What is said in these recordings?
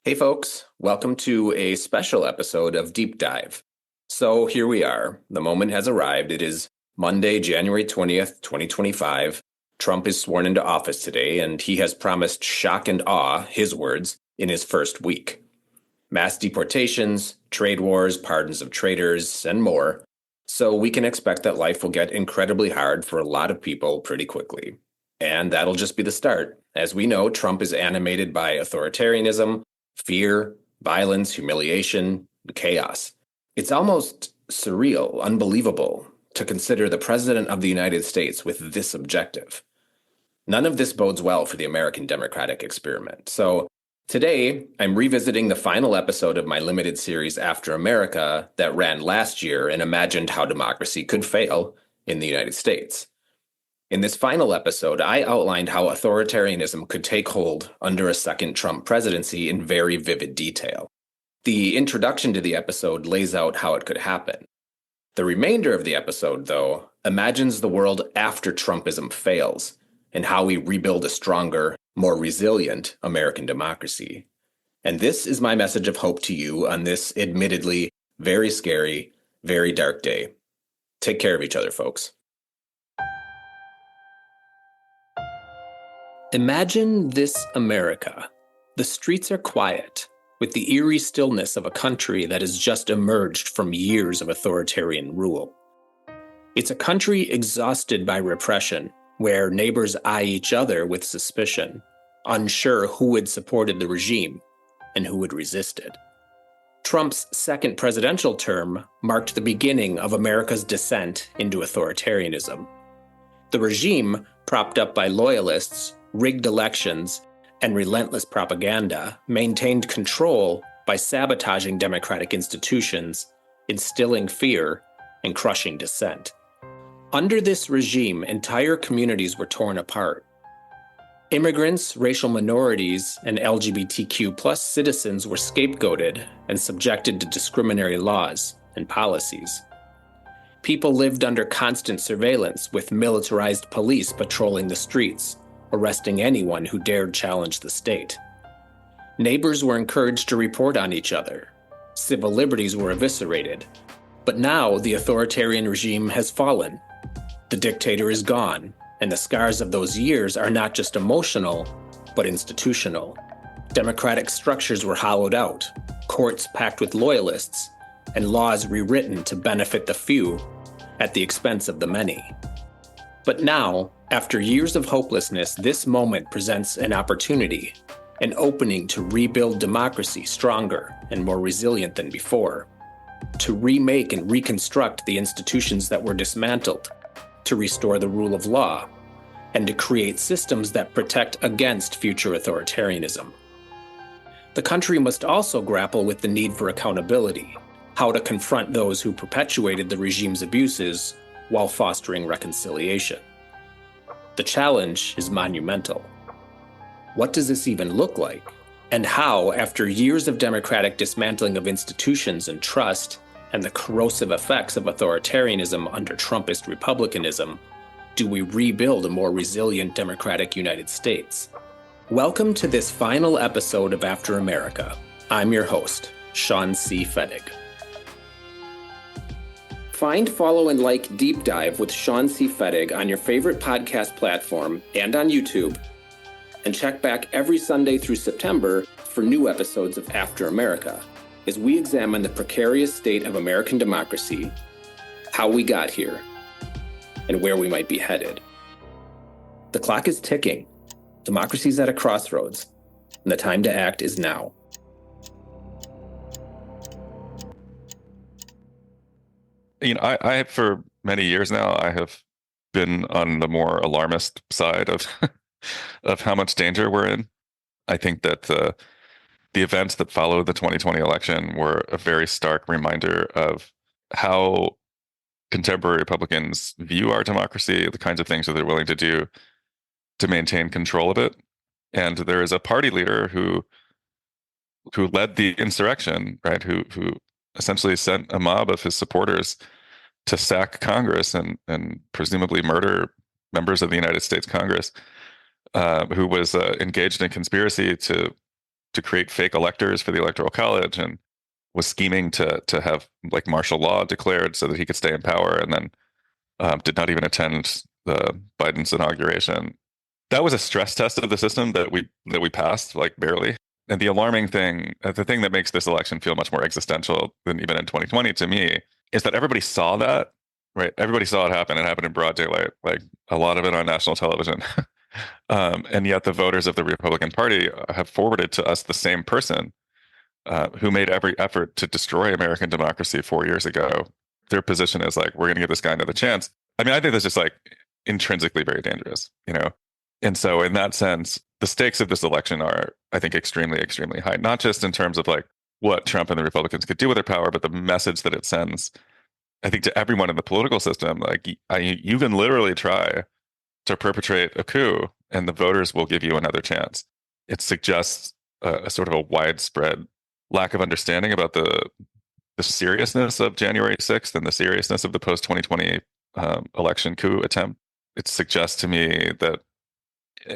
Hey folks, welcome to a special episode of Deep Dive. So here we are. The moment has arrived. It is Monday, January 20th, 2025. Trump is sworn into office today, and he has promised shock and awe, his words, in his first week. Mass deportations, trade wars, pardons of traitors, and more. So we can expect that life will get incredibly hard for a lot of people pretty quickly. And that'll just be the start. As we know, Trump is animated by authoritarianism, fear, violence, humiliation, chaos. It's almost surreal, unbelievable, to consider the President of the United States with this objective. None of this bodes well for the American democratic experiment. So today, I'm revisiting the final episode of my limited series After America that ran last year and imagined how democracy could fail in the United States. In this final episode, I outlined how authoritarianism could take hold under a second Trump presidency in very vivid detail. The introduction to the episode lays out how it could happen. The remainder of the episode, though, imagines the world after Trumpism fails and how we rebuild a stronger, more resilient American democracy. And this is my message of hope to you on this admittedly very scary, very dark day. Take care of each other, folks. Imagine this America. The streets are quiet, with the eerie stillness of a country that has just emerged from years of authoritarian rule. It's a country exhausted by repression, where neighbors eye each other with suspicion, unsure who had supported the regime and who had resisted. Trump's second presidential term marked the beginning of America's descent into authoritarianism. The regime, propped up by loyalists, rigged elections, and relentless propaganda, maintained control by sabotaging democratic institutions, instilling fear, and crushing dissent. Under this regime, entire communities were torn apart. Immigrants, racial minorities, and LGBTQ+ citizens were scapegoated and subjected to discriminatory laws and policies. People lived under constant surveillance, with militarized police patrolling the streets, arresting anyone who dared challenge the state. Neighbors were encouraged to report on each other. Civil liberties were eviscerated. But now the authoritarian regime has fallen. The dictator is gone, and the scars of those years are not just emotional, but institutional. Democratic structures were hollowed out, courts packed with loyalists, and laws rewritten to benefit the few at the expense of the many. But now, after years of hopelessness, this moment presents an opportunity, an opening to rebuild democracy stronger and more resilient than before, to remake and reconstruct the institutions that were dismantled, to restore the rule of law, and to create systems that protect against future authoritarianism. The country must also grapple with the need for accountability, how to confront those who perpetuated the regime's abuses while fostering reconciliation. The challenge is monumental. What does this even look like? And how, after years of democratic dismantling of institutions and trust, and the corrosive effects of authoritarianism under Trumpist republicanism, do we rebuild a more resilient democratic United States? Welcome to this final episode of After America. I'm your host, Sean C. Fettig. Find, follow, and like Deep Dive with Sean C. Fettig on your favorite podcast platform and on YouTube. And check back every Sunday through September for new episodes of After America, as we examine the precarious state of American democracy, how we got here, and where we might be headed. The clock is ticking. Democracy's at a crossroads, and the time to act is now. I for many years now, I have been on the more alarmist side of of how much danger we're in. I think that the events that followed the 2020 election were a very stark reminder of how contemporary Republicans view our democracy, the kinds of things that they're willing to do to maintain control of it. And there is a party leader who led the insurrection, right? Who essentially sent a mob of his supporters to sack Congress and presumably murder members of the United States Congress, who was engaged in conspiracy to to create fake electors for the Electoral College and was scheming to have like martial law declared so that he could stay in power, and then did not even attend Biden's inauguration. That was a stress test of the system that we passed, like barely. And the alarming thing, the thing that makes this election feel much more existential than even in 2020 to me, is that everybody saw that, right? Everybody saw it happen. It happened in broad daylight, like a lot of it on national television. And yet the voters of the Republican Party have forwarded to us the same person who made every effort to destroy American democracy 4 years ago. Their position is like, we're going to give this guy another chance. I mean, I think that's just like intrinsically very dangerous, you know? And so in that sense, the stakes of this election are, I think, extremely, extremely high, not just in terms of like what Trump and the Republicans could do with their power, but the message that it sends, I think, to everyone in the political system. Like, you can literally try to perpetrate a coup and the voters will give you another chance. It suggests a sort of a widespread lack of understanding about the seriousness of January 6th and the seriousness of the post-2020 election coup attempt. It suggests to me that,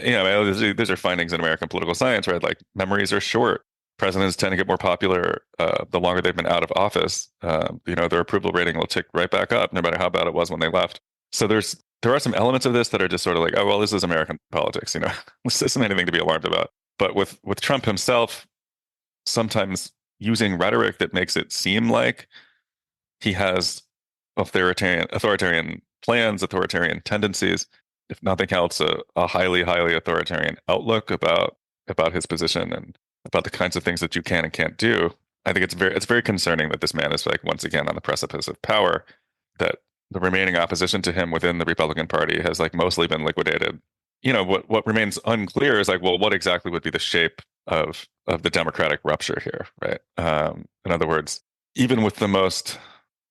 you know, these are findings in American political science, right? Like, memories are short. Presidents tend to get more popular the longer they've been out of office. You know, their approval rating will tick right back up, no matter how bad it was when they left. So there are some elements of this that are just sort of like, oh, well, this is American politics, you know, this isn't anything to be alarmed about. But with Trump himself, sometimes using rhetoric that makes it seem like he has authoritarian plans, authoritarian tendencies, if nothing else, a highly, highly authoritarian outlook about his position and about the kinds of things that you can and can't do. I think it's very concerning that this man is, like, once again on the precipice of power, that the remaining opposition to him within the Republican Party has, like, mostly been liquidated. You know, what remains unclear is, like, well, what exactly would be the shape of the democratic rupture here, right? In other words, even with the most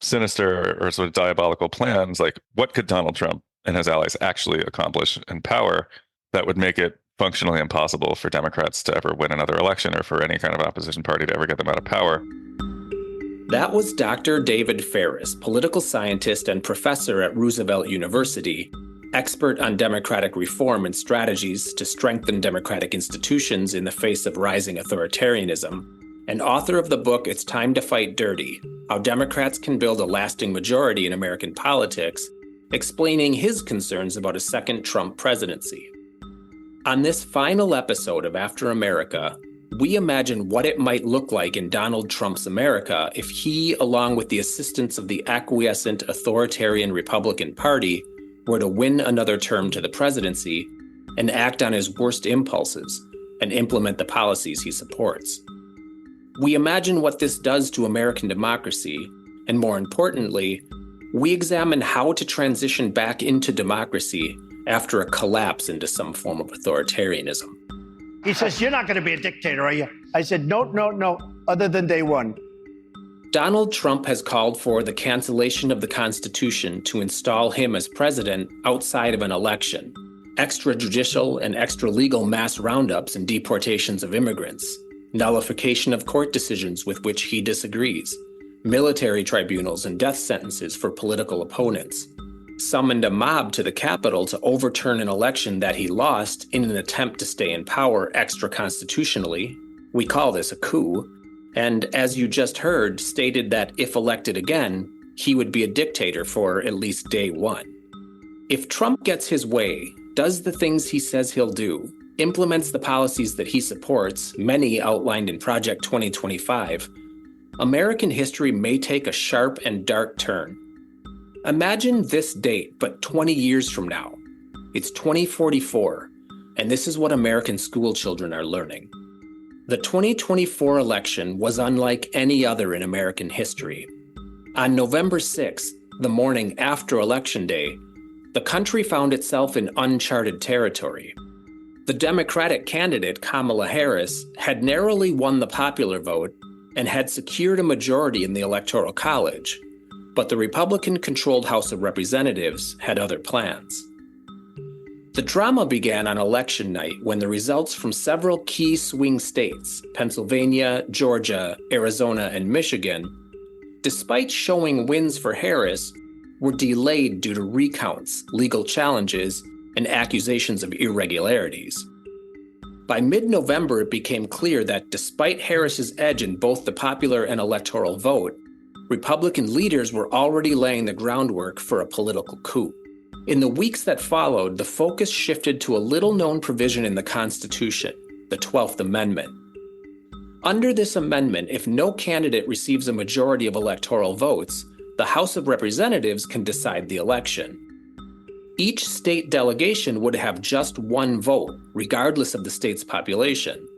sinister or sort of diabolical plans, like, what could Donald Trump and his allies actually accomplish in power that would make it functionally impossible for Democrats to ever win another election, or for any kind of opposition party to ever get them out of power? That was Dr. David Ferris, political scientist and professor at Roosevelt University, expert on democratic reform and strategies to strengthen democratic institutions in the face of rising authoritarianism, and author of the book It's Time to Fight Dirty: How Democrats Can Build a Lasting Majority in American Politics, explaining his concerns about a second Trump presidency. On this final episode of After America, we imagine what it might look like in Donald Trump's America if he, along with the assistance of the acquiescent authoritarian Republican Party, were to win another term to the presidency and act on his worst impulses and implement the policies he supports. We imagine what this does to American democracy, and more importantly, we examine how to transition back into democracy after a collapse into some form of authoritarianism. He says, "You're not going to be a dictator, are you?" I said, no, other than day one. Donald Trump has called for the cancellation of the Constitution to install him as president outside of an election, extrajudicial and extralegal mass roundups and deportations of immigrants, nullification of court decisions with which he disagrees, military tribunals and death sentences for political opponents, summoned a mob to the Capitol to overturn an election that he lost in an attempt to stay in power extra-constitutionally. We call this a coup. And as you just heard, stated that if elected again, he would be a dictator for at least day one. If Trump gets his way, does the things he says he'll do, implements the policies that he supports, many outlined in Project 2025, American history may take a sharp and dark turn. Imagine this date, but 20 years from now. It's 2044, and this is what American school children are learning. The 2024 election was unlike any other in American history. On November 6th, the morning after Election Day, the country found itself in uncharted territory. The Democratic candidate, Kamala Harris, had narrowly won the popular vote and had secured a majority in the Electoral College, but the Republican-controlled House of Representatives had other plans. The drama began on election night when the results from several key swing states, Pennsylvania, Georgia, Arizona, and Michigan, despite showing wins for Harris, were delayed due to recounts, legal challenges, and accusations of irregularities. By mid-November, it became clear that despite Harris's edge in both the popular and electoral vote, Republican leaders were already laying the groundwork for a political coup. In the weeks that followed, the focus shifted to a little-known provision in the Constitution, the 12th Amendment. Under this amendment, if no candidate receives a majority of electoral votes, the House of Representatives can decide the election. Each state delegation would have just one vote, regardless of the state's population.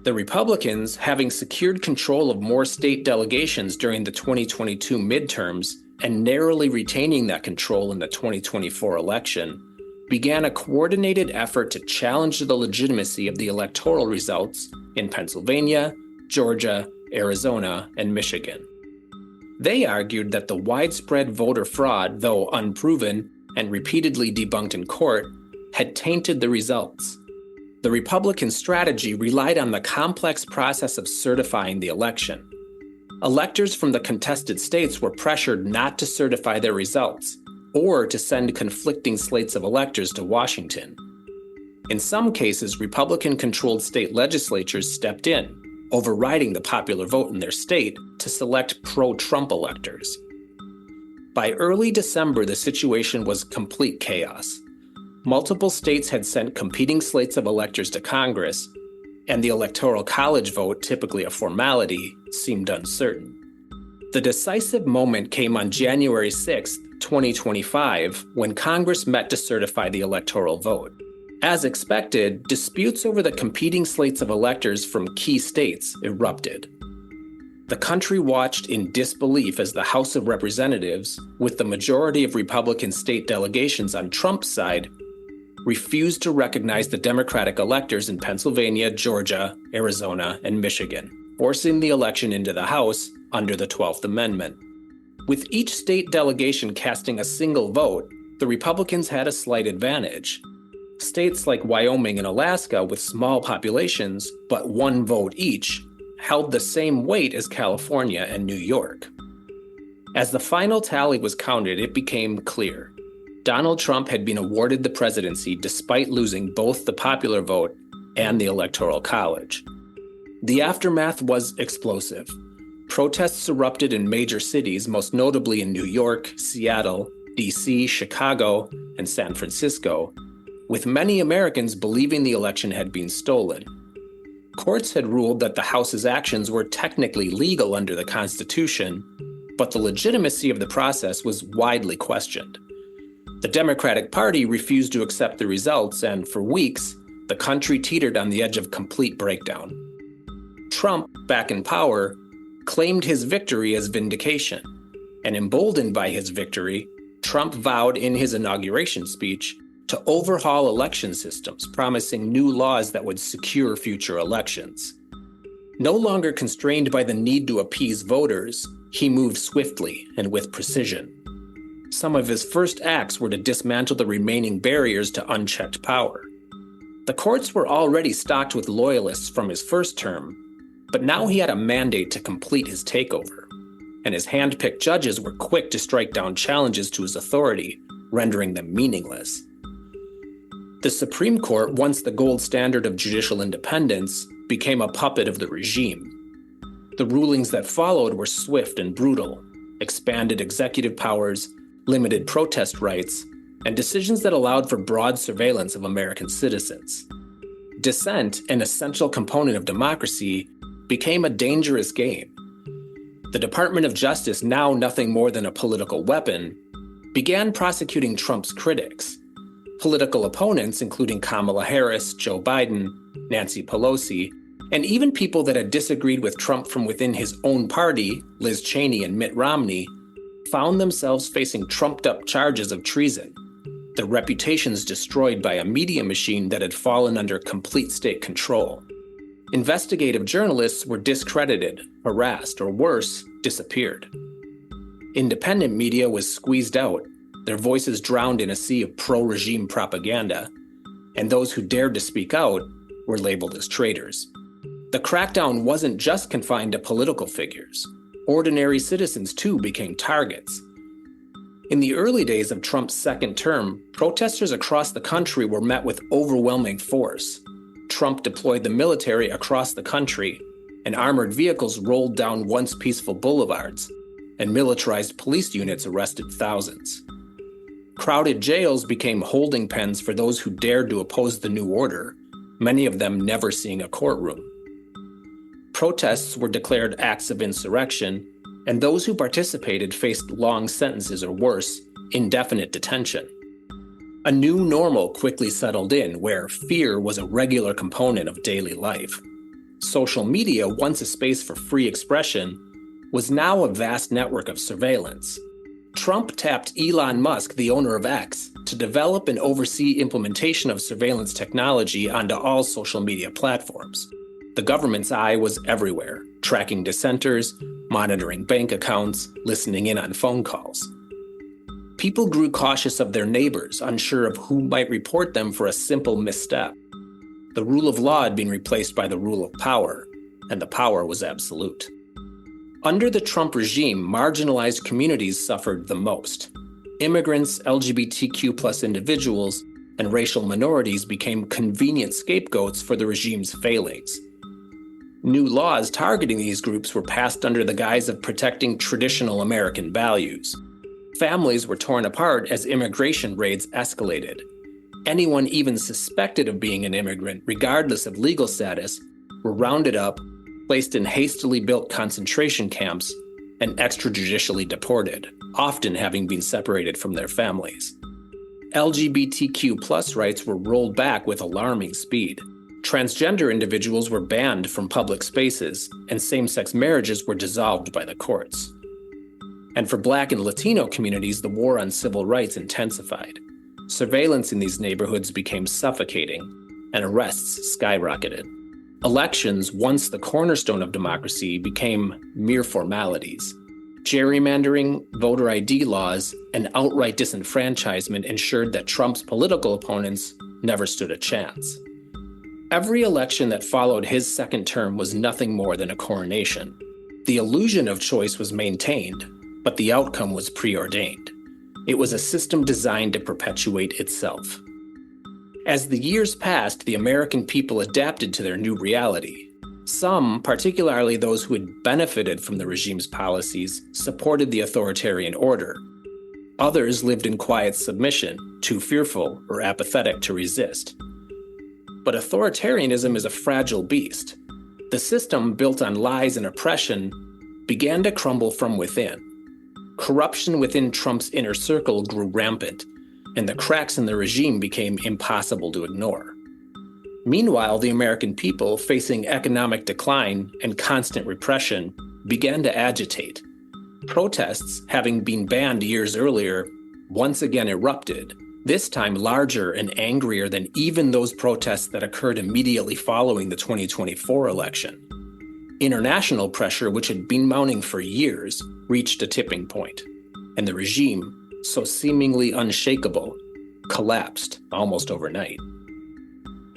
The Republicans, having secured control of more state delegations during the 2022 midterms and narrowly retaining that control in the 2024 election, began a coordinated effort to challenge the legitimacy of the electoral results in Pennsylvania, Georgia, Arizona, and Michigan. They argued that the widespread voter fraud, though unproven and repeatedly debunked in court, had tainted the results. The Republican strategy relied on the complex process of certifying the election. Electors from the contested states were pressured not to certify their results or to send conflicting slates of electors to Washington. In some cases, Republican-controlled state legislatures stepped in, overriding the popular vote in their state to select pro-Trump electors. By early December, the situation was complete chaos. Multiple states had sent competing slates of electors to Congress, and the Electoral College vote, typically a formality, seemed uncertain. The decisive moment came on January 6, 2025, when Congress met to certify the electoral vote. As expected, disputes over the competing slates of electors from key states erupted. The country watched in disbelief as the House of Representatives, with the majority of Republican state delegations on Trump's side, refused to recognize the Democratic electors in Pennsylvania, Georgia, Arizona, and Michigan, forcing the election into the House under the 12th Amendment. With each state delegation casting a single vote, the Republicans had a slight advantage. States like Wyoming and Alaska, with small populations, but one vote each, held the same weight as California and New York. As the final tally was counted, it became clear. Donald Trump had been awarded the presidency despite losing both the popular vote and the Electoral College. The aftermath was explosive. Protests erupted in major cities, most notably in New York, Seattle, D.C., Chicago, and San Francisco, with many Americans believing the election had been stolen. Courts had ruled that the House's actions were technically legal under the Constitution, but the legitimacy of the process was widely questioned. The Democratic Party refused to accept the results, and for weeks, the country teetered on the edge of complete breakdown. Trump, back in power, claimed his victory as vindication, and emboldened by his victory, Trump vowed in his inauguration speech to overhaul election systems, promising new laws that would secure future elections. No longer constrained by the need to appease voters, he moved swiftly and with precision. Some of his first acts were to dismantle the remaining barriers to unchecked power. The courts were already stocked with loyalists from his first term, but now he had a mandate to complete his takeover, and his hand-picked judges were quick to strike down challenges to his authority, rendering them meaningless. The Supreme Court, once the gold standard of judicial independence, became a puppet of the regime. The rulings that followed were swift and brutal, expanded executive powers, limited protest rights, and decisions that allowed for broad surveillance of American citizens. Dissent, an essential component of democracy, became a dangerous game. The Department of Justice, now nothing more than a political weapon, began prosecuting Trump's critics. Political opponents, including Kamala Harris, Joe Biden, Nancy Pelosi, and even people that had disagreed with Trump from within his own party, Liz Cheney and Mitt Romney, found themselves facing trumped-up charges of treason, their reputations destroyed by a media machine that had fallen under complete state control. Investigative journalists were discredited, harassed, or worse, disappeared. Independent media was squeezed out, their voices drowned in a sea of pro-regime propaganda, and those who dared to speak out were labeled as traitors. The crackdown wasn't just confined to political figures. Ordinary citizens, too, became targets. In the early days of Trump's second term, protesters across the country were met with overwhelming force. Trump deployed the military across the country, and armored vehicles rolled down once peaceful boulevards, and militarized police units arrested thousands. Crowded jails became holding pens for those who dared to oppose the new order, many of them never seeing a courtroom. Protests were declared acts of insurrection, and those who participated faced long sentences or worse, indefinite detention. A new normal quickly settled in where fear was a regular component of daily life. Social media, once a space for free expression, was now a vast network of surveillance. Trump tapped Elon Musk, the owner of X, to develop and oversee implementation of surveillance technology onto all social media platforms. The government's eye was everywhere, tracking dissenters, monitoring bank accounts, listening in on phone calls. People grew cautious of their neighbors, unsure of who might report them for a simple misstep. The rule of law had been replaced by the rule of power, and the power was absolute. Under the Trump regime, marginalized communities suffered the most. Immigrants, LGBTQ+ individuals, and racial minorities became convenient scapegoats for the regime's failings. New laws targeting these groups were passed under the guise of protecting traditional American values. Families were torn apart as immigration raids escalated. Anyone even suspected of being an immigrant, regardless of legal status, were rounded up, placed in hastily built concentration camps, and extrajudicially deported, often having been separated from their families. LGBTQ+ rights were rolled back with alarming speed. Transgender individuals were banned from public spaces, and same-sex marriages were dissolved by the courts. And for Black and Latino communities, the war on civil rights intensified. Surveillance in these neighborhoods became suffocating, and arrests skyrocketed. Elections, once the cornerstone of democracy, became mere formalities. Gerrymandering, voter ID laws, and outright disenfranchisement ensured that Trump's political opponents never stood a chance. Every election that followed his second term was nothing more than a coronation. The illusion of choice was maintained, but the outcome was preordained. It was a system designed to perpetuate itself. As the years passed, the American people adapted to their new reality. Some, particularly those who had benefited from the regime's policies, supported the authoritarian order. Others lived in quiet submission, too fearful or apathetic to resist. But authoritarianism is a fragile beast. The system, built on lies and oppression, began to crumble from within. Corruption within Trump's inner circle grew rampant, and the cracks in the regime became impossible to ignore. Meanwhile, the American people, facing economic decline and constant repression, began to agitate. Protests, having been banned years earlier, once again erupted, this time larger and angrier than even those protests that occurred immediately following the 2024 election. International pressure, which had been mounting for years, reached a tipping point, and the regime, so seemingly unshakable, collapsed almost overnight.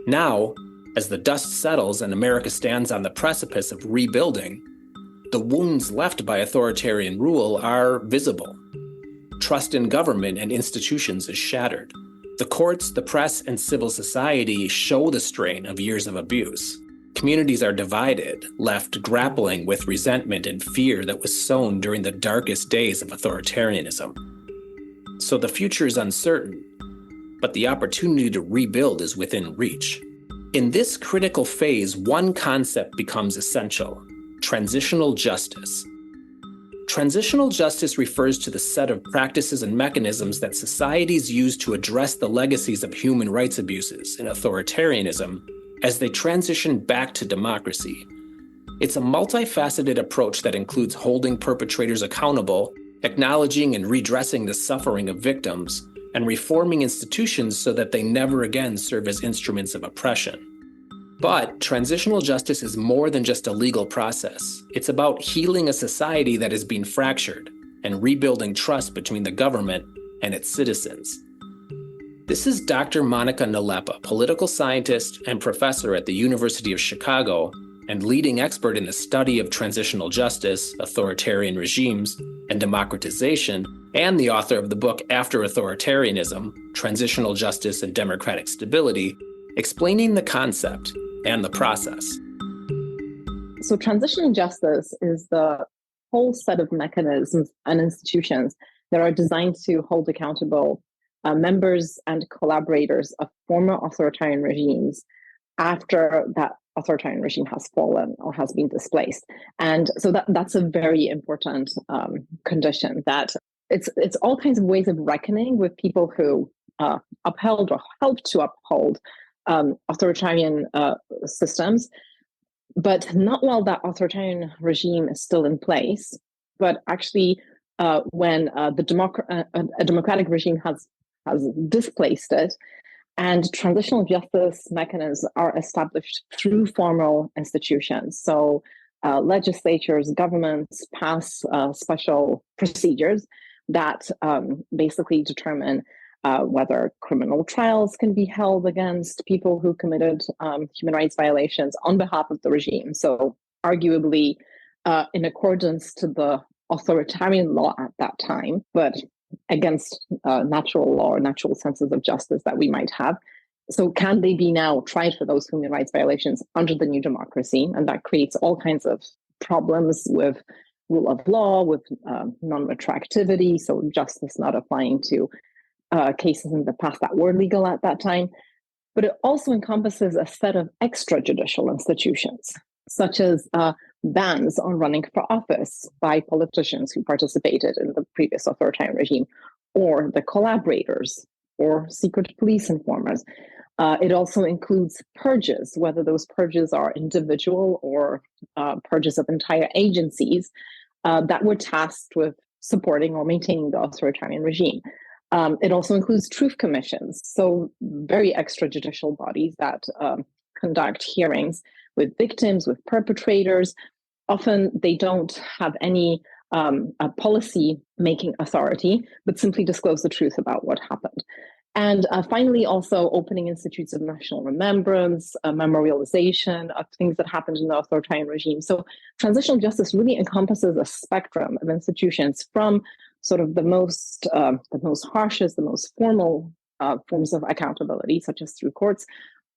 Now, as the dust settles and America stands on the precipice of rebuilding, the wounds left by authoritarian rule are visible. Trust in government and institutions is shattered. The courts, the press, and civil society show the strain of years of abuse. Communities are divided, left grappling with resentment and fear that was sown during the darkest days of authoritarianism. So the future is uncertain, but the opportunity to rebuild is within reach. In this critical phase, one concept becomes essential: transitional justice. Transitional justice refers to the set of practices and mechanisms that societies use to address the legacies of human rights abuses and authoritarianism as they transition back to democracy. It's a multifaceted approach that includes holding perpetrators accountable, acknowledging and redressing the suffering of victims, and reforming institutions so that they never again serve as instruments of oppression. But transitional justice is more than just a legal process. It's about healing a society that has been fractured and rebuilding trust between the government and its citizens. This is Dr. Monica Nalepa, political scientist and professor at the University of Chicago and leading expert in the study of transitional justice, authoritarian regimes, and democratization, and the author of the book After Authoritarianism, Transitional Justice and Democratic Stability, explaining the concept and the process. So transitional justice is the whole set of mechanisms and institutions that are designed to hold accountable members and collaborators of former authoritarian regimes after that authoritarian regime has fallen or has been displaced. And so that's a very important condition, that it's all kinds of ways of reckoning with people who upheld or helped to uphold authoritarian systems, but not while that authoritarian regime is still in place, but actually when a democratic regime has displaced it, and transitional justice mechanisms are established through formal institutions. So legislatures, governments pass special procedures that basically determine whether criminal trials can be held against people who committed human rights violations on behalf of the regime. So arguably in accordance to the authoritarian law at that time, but against natural law or natural senses of justice that we might have. So can they be now tried for those human rights violations under the new democracy? And that creates all kinds of problems with rule of law, with non-retroactivity, so justice not applying to cases in the past that were legal at that time. But it also encompasses a set of extrajudicial institutions, such as bans on running for office by politicians who participated in the previous authoritarian regime, or the collaborators or secret police informers. It also includes purges, whether those purges are individual or purges of entire agencies that were tasked with supporting or maintaining the authoritarian regime. It also includes truth commissions, so very extrajudicial bodies that conduct hearings with victims, with perpetrators. Often they don't have any policy-making authority, but simply disclose the truth about what happened. And finally, also opening institutes of national remembrance, memorialization of things that happened in the authoritarian regime. So transitional justice really encompasses a spectrum of institutions, from sort of the most harshest, the most formal forms of accountability, such as through courts,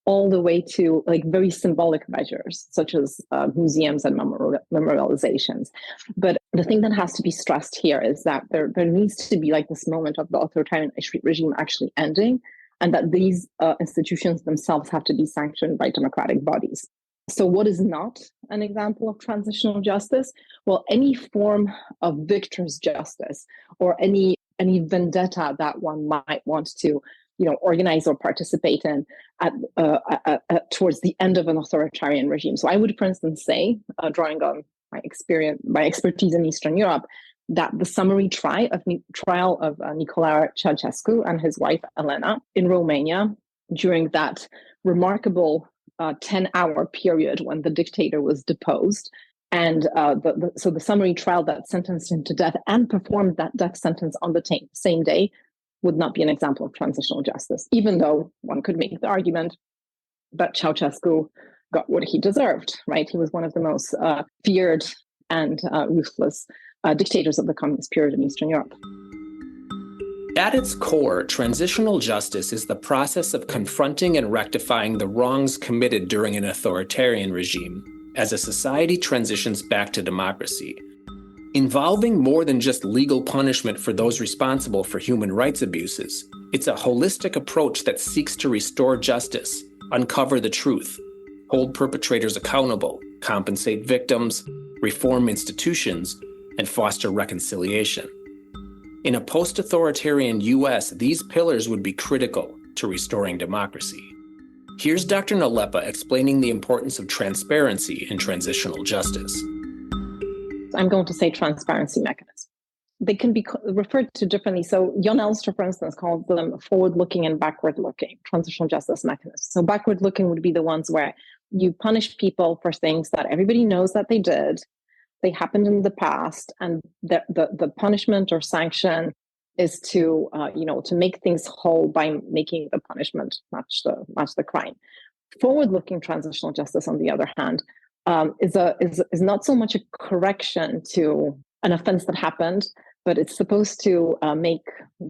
all the way to like very symbolic measures, such as museums and memorializations. But the thing that has to be stressed here is that there needs to be like this moment of the authoritarian regime actually ending, and that these institutions themselves have to be sanctioned by democratic bodies. So what is not an example of transitional justice? Well, any form of victor's justice, or any vendetta that one might want to organize or participate in towards the end of an authoritarian regime. So I would, for instance, say, drawing on my expertise in Eastern Europe, that the summary trial of Nicolae Ceausescu and his wife Elena in Romania during that remarkable 10-hour period when the dictator was deposed, and so the summary trial that sentenced him to death and performed that death sentence on the same day would not be an example of transitional justice, even though one could make the argument that Ceausescu got what he deserved, right? He was one of the most feared and ruthless dictators of the communist period in Eastern Europe. At its core, transitional justice is the process of confronting and rectifying the wrongs committed during an authoritarian regime as a society transitions back to democracy, involving more than just legal punishment for those responsible for human rights abuses. It's a holistic approach that seeks to restore justice, uncover the truth, hold perpetrators accountable, compensate victims, reform institutions, and foster reconciliation. In a post-authoritarian US, these pillars would be critical to restoring democracy. Here's Dr. Nalepa explaining the importance of transparency in transitional justice. I'm going to say transparency mechanisms. They can be referred to differently. So Jon Elster, for instance, calls them forward-looking and backward-looking transitional justice mechanisms. So backward-looking would be the ones where you punish people for things that everybody knows that they did, they happened in the past, and the punishment or sanction is to make things whole by making the punishment match the crime. Forward-looking transitional justice, on the other hand, is not so much a correction to an offense that happened, but it's supposed to make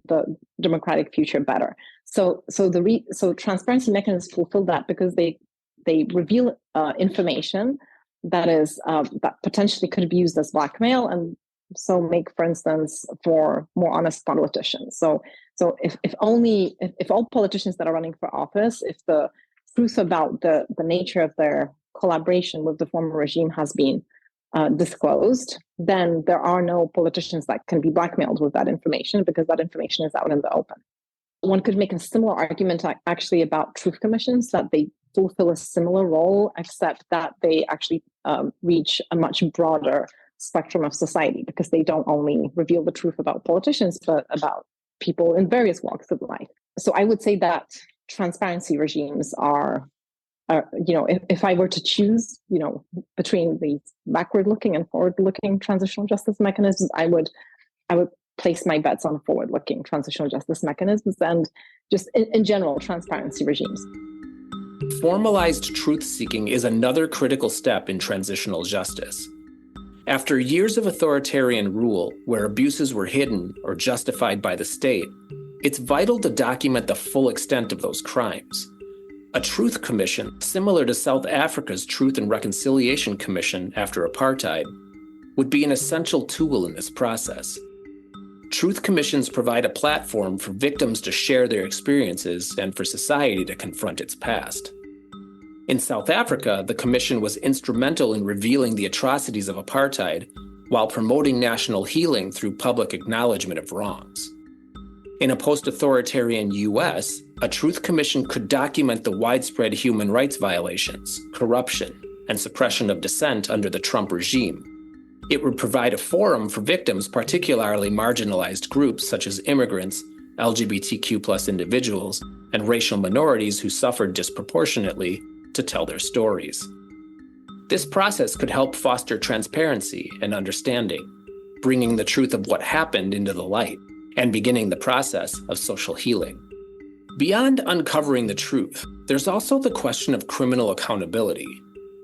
the democratic future better. So transparency mechanisms fulfill that because they they reveal information that is that potentially could be used as blackmail, and so make, for instance, for more honest politicians. So if all politicians that are running for office, if the truth about the nature of their collaboration with the former regime has been disclosed, then there are no politicians that can be blackmailed with that information, because that information is out in the open. One could make a similar argument actually about truth commissions, that they fulfill a similar role, except that they actually reach a much broader spectrum of society, because they don't only reveal the truth about politicians, but about people in various walks of life. So I would say that transparency regimes are if I were to choose, between these backward-looking and forward-looking transitional justice mechanisms, I would place my bets on forward-looking transitional justice mechanisms and just in general transparency regimes. Formalized truth-seeking is another critical step in transitional justice. After years of authoritarian rule where abuses were hidden or justified by the state, it's vital to document the full extent of those crimes. A truth commission, similar to South Africa's Truth and Reconciliation Commission after apartheid, would be an essential tool in this process. Truth commissions provide a platform for victims to share their experiences and for society to confront its past. In South Africa, the commission was instrumental in revealing the atrocities of apartheid while promoting national healing through public acknowledgement of wrongs. In a post-authoritarian US, a truth commission could document the widespread human rights violations, corruption, and suppression of dissent under the Trump regime. It would provide a forum for victims, particularly marginalized groups such as immigrants, LGBTQ+ individuals, and racial minorities who suffered disproportionately, to tell their stories. This process could help foster transparency and understanding, bringing the truth of what happened into the light and beginning the process of social healing. Beyond uncovering the truth, there's also the question of criminal accountability.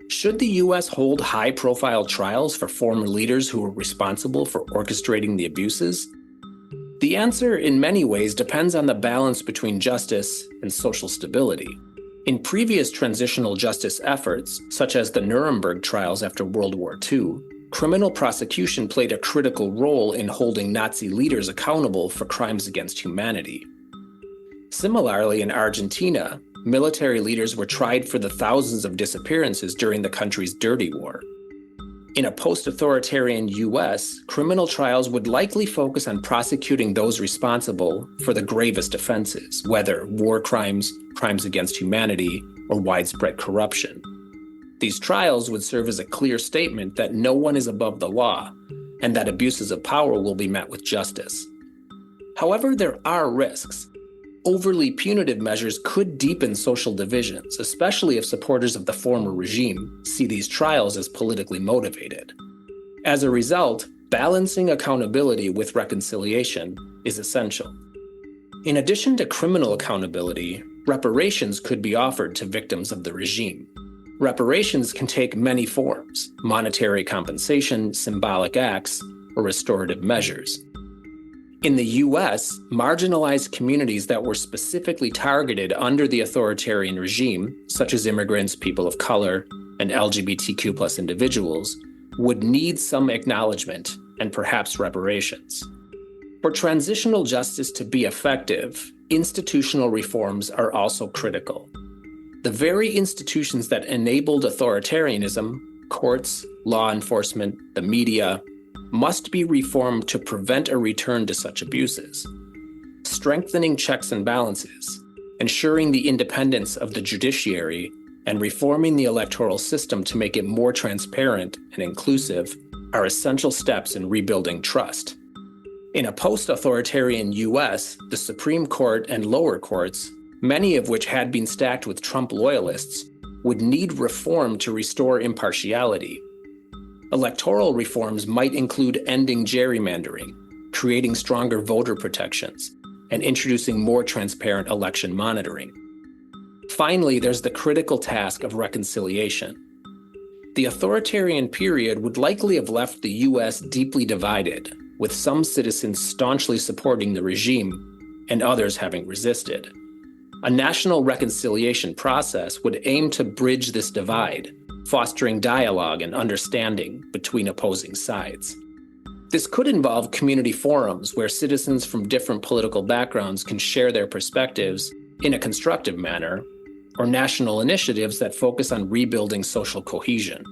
Should the US hold high-profile trials for former leaders who were responsible for orchestrating the abuses? The answer, in many ways, depends on the balance between justice and social stability. In previous transitional justice efforts, such as the Nuremberg trials after World War II, criminal prosecution played a critical role in holding Nazi leaders accountable for crimes against humanity. Similarly, in Argentina, military leaders were tried for the thousands of disappearances during the country's dirty war. In a post-authoritarian US, criminal trials would likely focus on prosecuting those responsible for the gravest offenses, whether war crimes, crimes against humanity, or widespread corruption. These trials would serve as a clear statement that no one is above the law, and that abuses of power will be met with justice. However, there are risks. Overly punitive measures could deepen social divisions, especially if supporters of the former regime see these trials as politically motivated. As a result, balancing accountability with reconciliation is essential. In addition to criminal accountability, reparations could be offered to victims of the regime. Reparations can take many forms: monetary compensation, symbolic acts, or restorative measures. In the US, marginalized communities that were specifically targeted under the authoritarian regime, such as immigrants, people of color, and LGBTQ+ individuals, would need some acknowledgement and perhaps reparations. For transitional justice to be effective, institutional reforms are also critical. The very institutions that enabled authoritarianism, courts, law enforcement, the media, must be reformed to prevent a return to such abuses. Strengthening checks and balances, ensuring the independence of the judiciary, and reforming the electoral system to make it more transparent and inclusive are essential steps in rebuilding trust. In a post-authoritarian US, the Supreme Court and lower courts, many of which had been stacked with Trump loyalists, would need reform to restore impartiality. Electoral reforms might include ending gerrymandering, creating stronger voter protections, and introducing more transparent election monitoring. Finally, there's the critical task of reconciliation. The authoritarian period would likely have left the US deeply divided, with some citizens staunchly supporting the regime and others having resisted. A national reconciliation process would aim to bridge this divide, fostering dialogue and understanding between opposing sides. This could involve community forums where citizens from different political backgrounds can share their perspectives in a constructive manner, or national initiatives that focus on rebuilding social cohesion.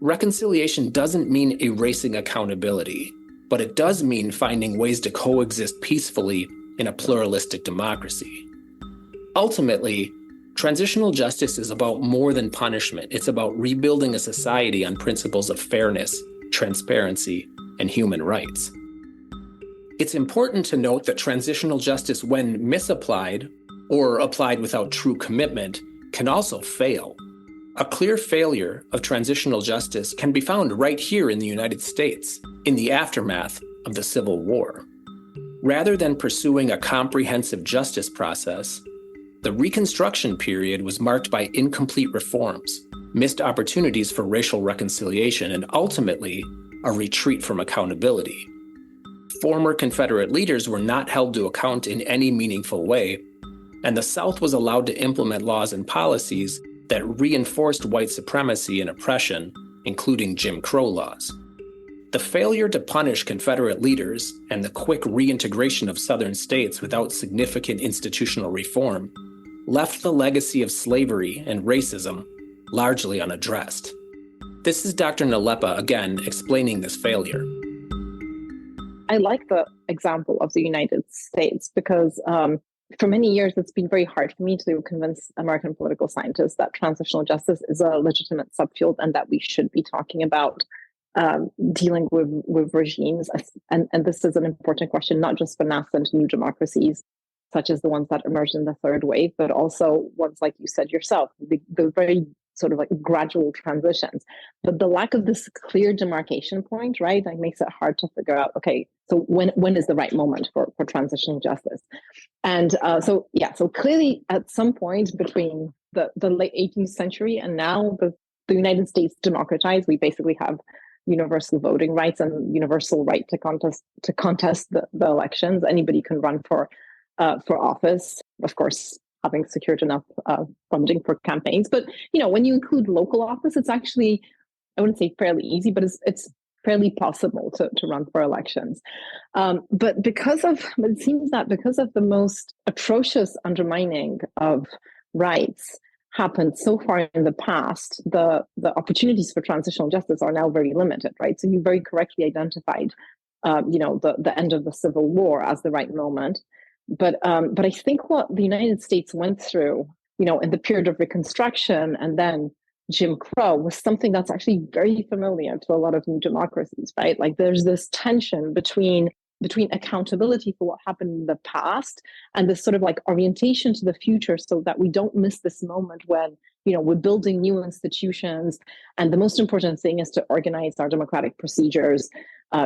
Reconciliation doesn't mean erasing accountability, but it does mean finding ways to coexist peacefully in a pluralistic democracy. Ultimately, transitional justice is about more than punishment. It's about rebuilding a society on principles of fairness, transparency, and human rights. It's important to note that transitional justice, when misapplied or applied without true commitment, can also fail. A clear failure of transitional justice can be found right here in the United States, in the aftermath of the Civil War. Rather than pursuing a comprehensive justice process, the Reconstruction period was marked by incomplete reforms, missed opportunities for racial reconciliation, and ultimately, a retreat from accountability. Former Confederate leaders were not held to account in any meaningful way, and the South was allowed to implement laws and policies that reinforced white supremacy and oppression, including Jim Crow laws. The failure to punish Confederate leaders and the quick reintegration of Southern states without significant institutional reform left the legacy of slavery and racism largely unaddressed. This is Dr. Nalepa again explaining this failure. I like the example of the United States because for many years, it's been very hard for me to convince American political scientists that transitional justice is a legitimate subfield and that we should be talking about dealing with regimes. And this is an important question, not just for nascent new democracies, such as the ones that emerged in the third wave, but also ones like you said yourself, the very sort of like gradual transitions. But the lack of this clear demarcation point, right, that makes it hard to figure out, okay, so when is the right moment for transitional justice? And so clearly at some point between the late 18th century and now the United States democratized, we basically have universal voting rights and universal right to contest the elections. Anybody can run for office, of course, having secured enough funding for campaigns. But when you include local office, it's actually, I wouldn't say fairly easy, but it's fairly possible to run for elections. But it seems that because of the most atrocious undermining of rights happened so far in the past, the opportunities for transitional justice are now very limited, right? So you very correctly identified, the end of the Civil War as the right moment. But I think what the United States went through, in the period of Reconstruction and then Jim Crow was something that's actually very familiar to a lot of new democracies, right? Like there's this tension between accountability for what happened in the past and this sort of like orientation to the future so that we don't miss this moment when, we're building new institutions. And the most important thing is to organize our democratic procedures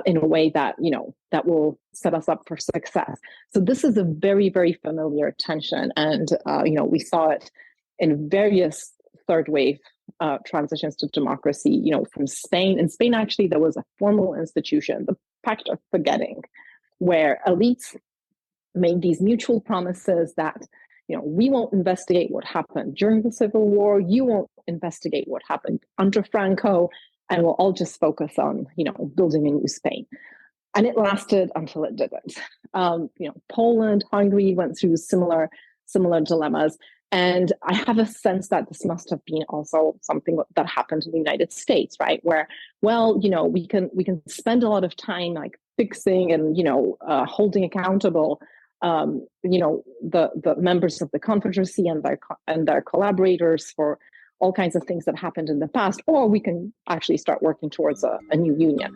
in a way that, that will set us up for success. So this is a very, very familiar tension. And, we saw it in various third wave transitions to democracy, from Spain. In Spain, actually, there was a formal institution, the Pact of Forgetting, where elites made these mutual promises that, we won't investigate what happened during the Civil War, you won't investigate what happened under Franco, and we'll all just focus on, building a new Spain. And it lasted until it didn't. Poland, Hungary went through similar dilemmas. And I have a sense that this must have been also something that happened in the United States, right? Where, we can spend a lot of time like fixing and, holding accountable, the members of the Confederacy and their collaborators for all kinds of things that happened in the past, or we can actually start working towards a new union.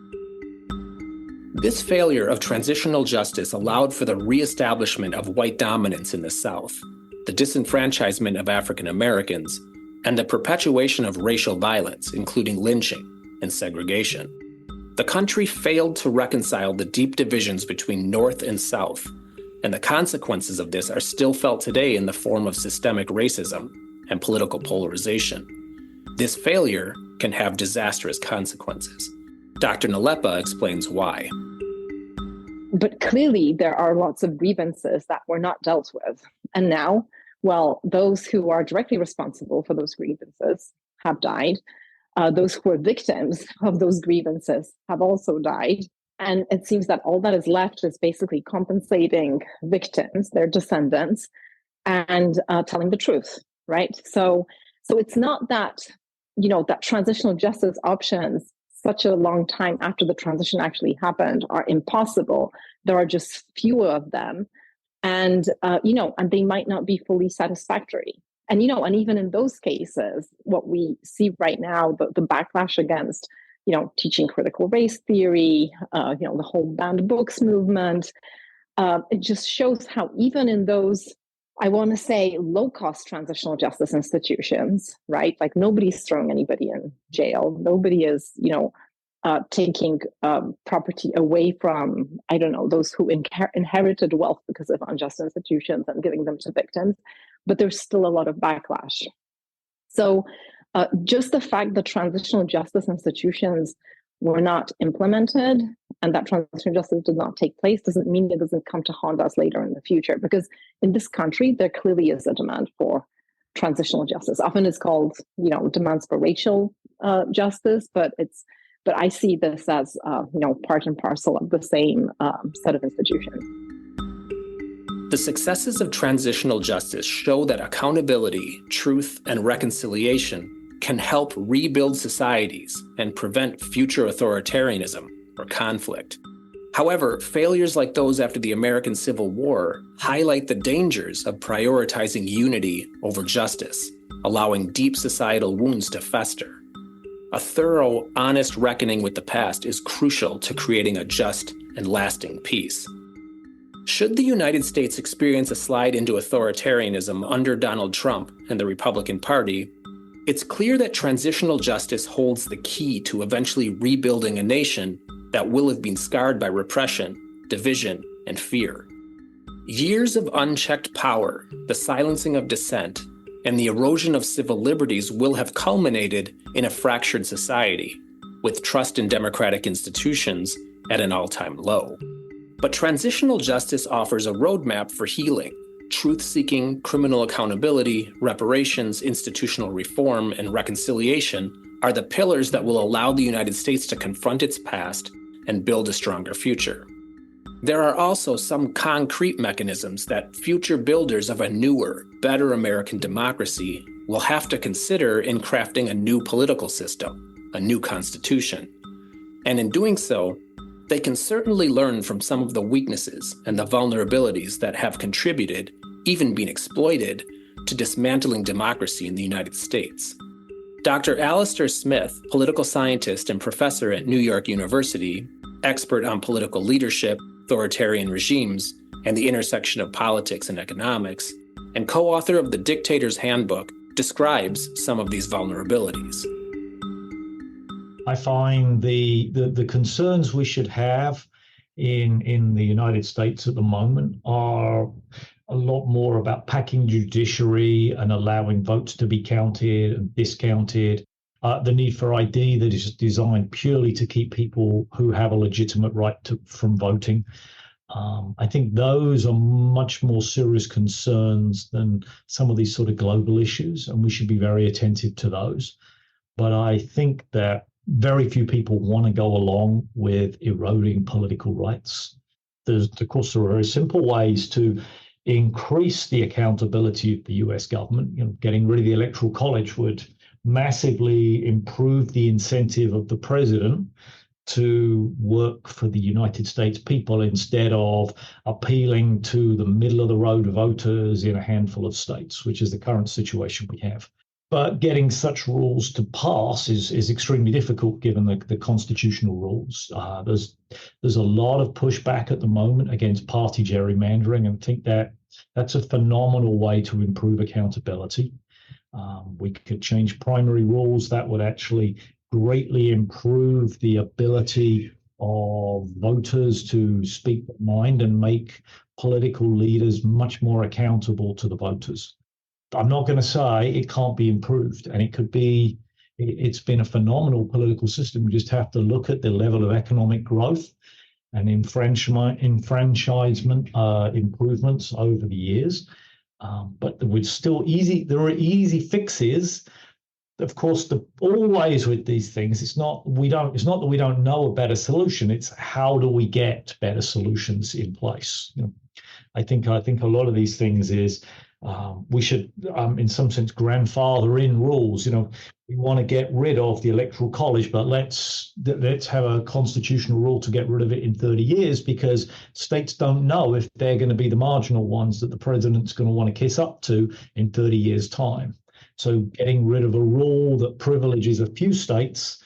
This failure of transitional justice allowed for the reestablishment of white dominance in the South, the disenfranchisement of African Americans, and the perpetuation of racial violence, including lynching and segregation. The country failed to reconcile the deep divisions between North and South, and the consequences of this are still felt today in the form of systemic racism and political polarization. This failure can have disastrous consequences. Dr. Nalepa explains why. But clearly, there are lots of grievances that were not dealt with. And now Well, those who are directly responsible for those grievances have died. Those who are victims of those grievances have also died. And it seems that all that is left is basically compensating victims, their descendants, and telling the truth, right? So it's not that, that transitional justice options such a long time after the transition actually happened are impossible. There are just fewer of them. And, and they might not be fully satisfactory. And, and even in those cases, what we see right now, the backlash against, teaching critical race theory, the whole banned books movement, it just shows how even in those, I want to say, low-cost transitional justice institutions, right? Like nobody's throwing anybody in jail. Nobody is, taking property away from, I don't know, those who inherited wealth because of unjust institutions and giving them to victims. But there's still a lot of backlash. So just the fact that transitional justice institutions were not implemented and that transitional justice did not take place doesn't mean it doesn't come to haunt us later in the future. Because in this country, there clearly is a demand for transitional justice. Often it's called, demands for racial justice, but I see this as, part and parcel of the same set of institutions. The successes of transitional justice show that accountability, truth, and reconciliation can help rebuild societies and prevent future authoritarianism or conflict. However, failures like those after the American Civil War highlight the dangers of prioritizing unity over justice, allowing deep societal wounds to fester. A thorough, honest reckoning with the past is crucial to creating a just and lasting peace. Should the United States experience a slide into authoritarianism under Donald Trump and the Republican Party, it's clear that transitional justice holds the key to eventually rebuilding a nation that will have been scarred by repression, division, and fear. Years of unchecked power, the silencing of dissent, and the erosion of civil liberties will have culminated in a fractured society, with trust in democratic institutions at an all-time low. But transitional justice offers a roadmap for healing. Truth-seeking, criminal accountability, reparations, institutional reform, and reconciliation are the pillars that will allow the United States to confront its past and build a stronger future. There are also some concrete mechanisms that future builders of a newer, better American democracy will have to consider in crafting a new political system, a new constitution. And in doing so, they can certainly learn from some of the weaknesses and the vulnerabilities that have contributed, even been exploited, to dismantling democracy in the United States. Dr. Alistair Smith, political scientist and professor at New York University, expert on political leadership, authoritarian regimes, and the intersection of politics and economics, and co-author of The Dictator's Handbook, describes some of these vulnerabilities. I find the concerns we should have in the United States at the moment are a lot more about packing judiciary and allowing votes to be counted and discounted. The need for ID that is designed purely to keep people who have a legitimate right from voting. I think those are much more serious concerns than some of these sort of global issues, and we should be very attentive to those. But I think that very few people want to go along with eroding political rights. Of course, there are very simple ways to increase the accountability of the US government. Getting rid of the Electoral College would massively improve the incentive of the president to work for the United States people instead of appealing to the middle-of-the-road voters in a handful of states, which is the current situation we have. But getting such rules to pass is extremely difficult given the constitutional rules. There's a lot of pushback at the moment against party gerrymandering, and I think that's a phenomenal way to improve accountability. We could change primary rules that would actually greatly improve the ability of voters to speak their mind and make political leaders much more accountable to the voters. I'm not going to say it can't be improved, and it could be. It's been a phenomenal political system. We just have to look at the level of economic growth and enfranchisement improvements over the years. But there are easy fixes. Of course, always with these things, it's not that we don't know a better solution. It's how do we get better solutions in place? I think a lot of these things is we should, in some sense, grandfather in rules. We want to get rid of the electoral college, but let's have a constitutional rule to get rid of it in 30 years, because states don't know if they're going to be the marginal ones that the president's going to want to kiss up to in 30 years' time. So getting rid of a rule that privileges a few states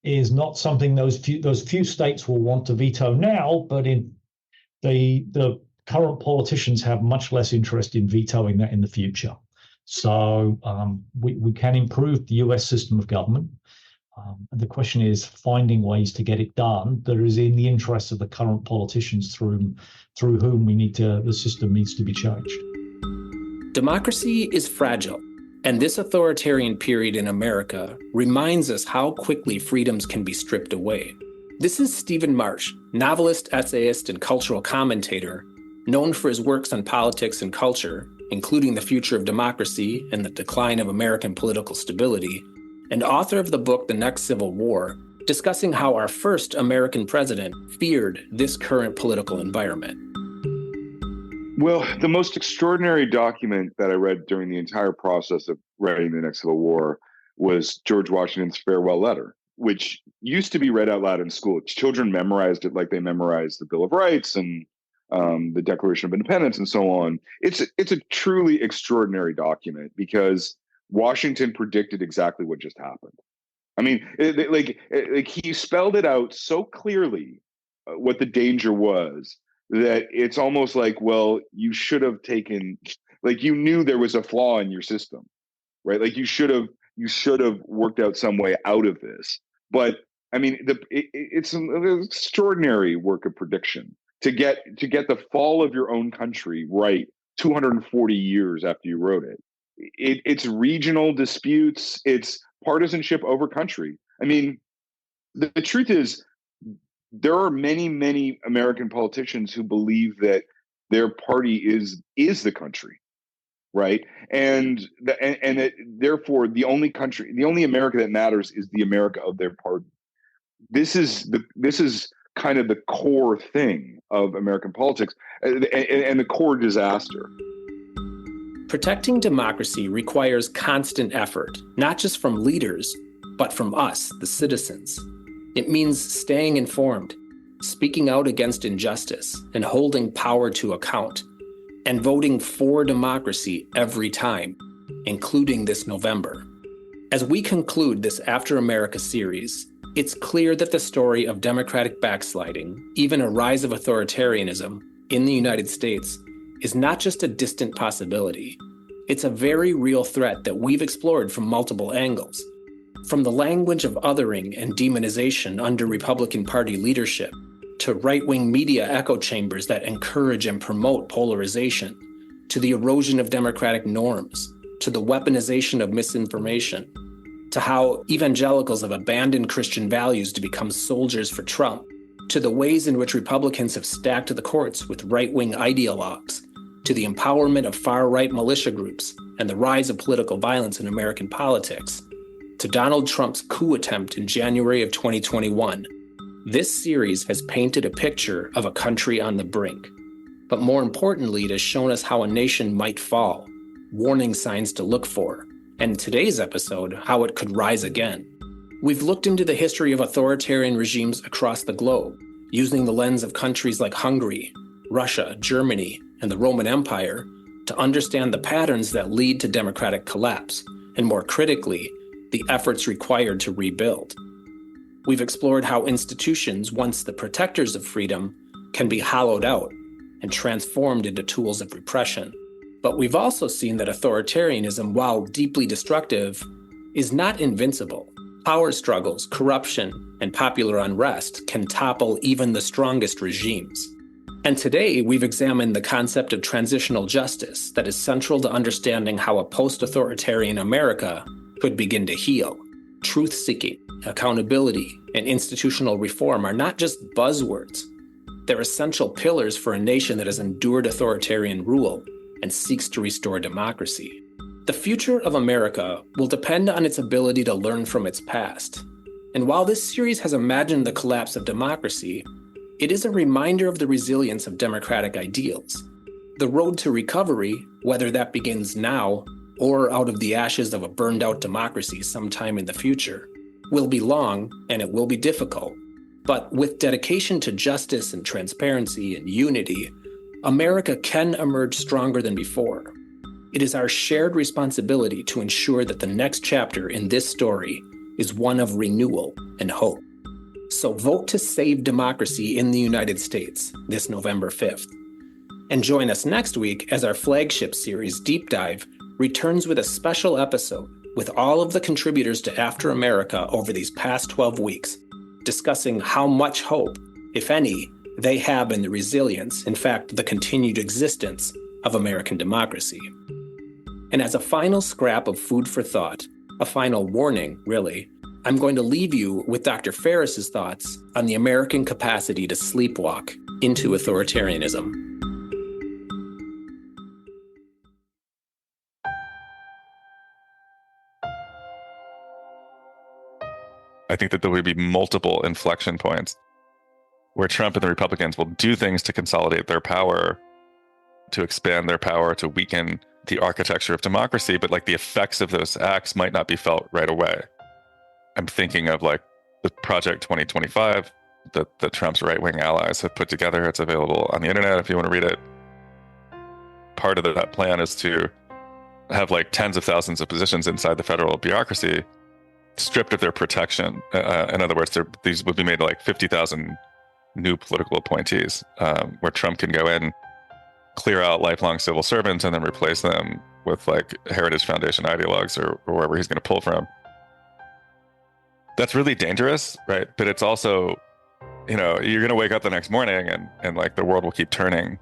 is not something those few states will want to veto now, but in the current politicians have much less interest in vetoing that in the future. So we can improve the US system of government. The question is finding ways to get it done that is in the interest of the current politicians through whom the system needs to be changed. Democracy is fragile, and this authoritarian period in America reminds us how quickly freedoms can be stripped away. This is Stephen Marsh, novelist, essayist, and cultural commentator, known for his works on politics and culture, including The Future of Democracy and the Decline of American Political Stability, and author of the book The Next Civil War, discussing how our first American president feared this current political environment. Well, the most extraordinary document that I read during the entire process of writing The Next Civil War was George Washington's farewell letter, which used to be read out loud in school. Children memorized it like they memorized the Bill of Rights and the Declaration of Independence and so on. It's a truly extraordinary document because Washington predicted exactly what just happened. I mean, he spelled it out so clearly what the danger was that it's almost like, well, you should have taken, like, you knew there was a flaw in your system, right? Like you should have worked out some way out of this. But I mean, it's an extraordinary work of prediction. To get the fall of your own country right 240 years after you wrote it. It's regional disputes, it's partisanship over country. I mean, the truth is, there are many, many American politicians who believe that their party is the country, right? And that therefore the only America that matters is the America of their party. This is kind of the core thing of American politics and the core disaster. Protecting democracy requires constant effort, not just from leaders, but from us, the citizens. It means staying informed, speaking out against injustice, and holding power to account, and voting for democracy every time, including this November. As we conclude this After America series, it's clear that the story of democratic backsliding, even a rise of authoritarianism, in the United States is not just a distant possibility. It's a very real threat that we've explored from multiple angles. From the language of othering and demonization under Republican Party leadership, to right-wing media echo chambers that encourage and promote polarization, to the erosion of democratic norms, to the weaponization of misinformation, to how evangelicals have abandoned Christian values to become soldiers for Trump, to the ways in which Republicans have stacked the courts with right-wing ideologues, to the empowerment of far-right militia groups and the rise of political violence in American politics, to Donald Trump's coup attempt in January of 2021. This series has painted a picture of a country on the brink. But more importantly, it has shown us how a nation might fall, warning signs to look for, and in today's episode, how it could rise again. We've looked into the history of authoritarian regimes across the globe, using the lens of countries like Hungary, Russia, Germany, and the Roman Empire to understand the patterns that lead to democratic collapse, and more critically, the efforts required to rebuild. We've explored how institutions, once the protectors of freedom, can be hollowed out and transformed into tools of repression. But we've also seen that authoritarianism, while deeply destructive, is not invincible. Power struggles, corruption, and popular unrest can topple even the strongest regimes. And today, we've examined the concept of transitional justice that is central to understanding how a post-authoritarian America could begin to heal. Truth-seeking, accountability, and institutional reform are not just buzzwords. They're essential pillars for a nation that has endured authoritarian rule and seeks to restore democracy. The future of America will depend on its ability to learn from its past. And while this series has imagined the collapse of democracy, it is a reminder of the resilience of democratic ideals. The road to recovery, whether that begins now or out of the ashes of a burned-out democracy sometime in the future, will be long and it will be difficult. But with dedication to justice and transparency and unity, America can emerge stronger than before. It is our shared responsibility to ensure that the next chapter in this story is one of renewal and hope. So vote to save democracy in the United States this November 5th. And join us next week as our flagship series, Deep Dive, returns with a special episode with all of the contributors to After America over these past 12 weeks, discussing how much hope, if any, they have in the resilience, in fact, the continued existence of American democracy. And as a final scrap of food for thought, a final warning, really, I'm going to leave you with Dr. Ferris's thoughts on the American capacity to sleepwalk into authoritarianism. I think that there will be multiple inflection points where Trump and the Republicans will do things to consolidate their power, to expand their power, to weaken the architecture of democracy, but like the effects of those acts might not be felt right away. I'm thinking of like the Project 2025 that Trump's right-wing allies have put together. It's available on the internet if you want to read it. Part of that plan is to have like tens of thousands of positions inside the federal bureaucracy stripped of their protection. In other words, these would be made like 50,000 new political appointees, where Trump can go in, clear out lifelong civil servants, and then replace them with like Heritage Foundation ideologues or wherever he's going to pull from. That's really dangerous, right? But it's also, you're going to wake up the next morning and like the world will keep turning.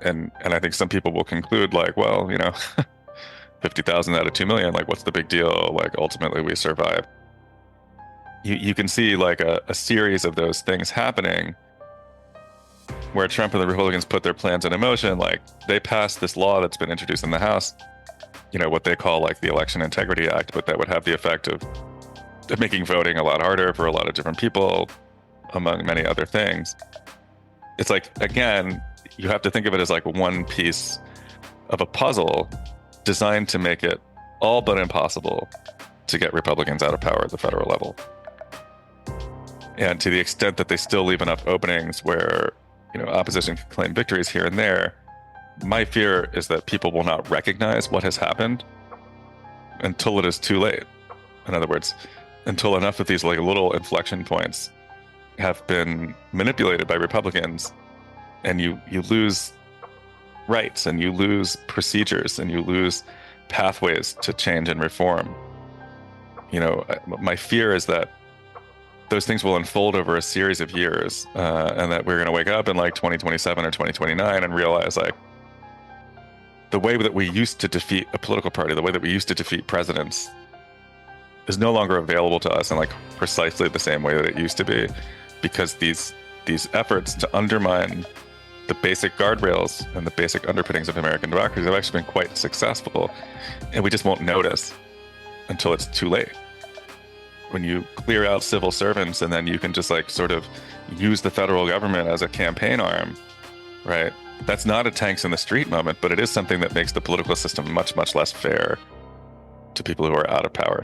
And I think some people will conclude like, well, 50,000 out of 2 million, like what's the big deal? Like ultimately we survive. You can see like a series of those things happening where Trump and the Republicans put their plans into motion. Like they passed this law that's been introduced in the House, what they call like the Election Integrity Act, but that would have the effect of making voting a lot harder for a lot of different people, among many other things. It's like, again, you have to think of it as like one piece of a puzzle designed to make it all but impossible to get Republicans out of power at the federal level. And to the extent that they still leave enough openings where, opposition can claim victories here and there, my fear is that people will not recognize what has happened until it is too late. In other words, until enough of these like little inflection points have been manipulated by Republicans, and you lose rights and you lose procedures and you lose pathways to change and reform. My fear is that those things will unfold over a series of years, and that we're going to wake up in like 2027 or 2029 and realize like the way that we used to defeat a political party, the way that we used to defeat presidents is no longer available to us in like precisely the same way that it used to be, because these efforts to undermine the basic guardrails and the basic underpinnings of American democracy have actually been quite successful, and we just won't notice until it's too late. When you clear out civil servants and then you can just like sort of use the federal government as a campaign arm, right? That's not a tanks in the street moment, but it is something that makes the political system much, much less fair to people who are out of power.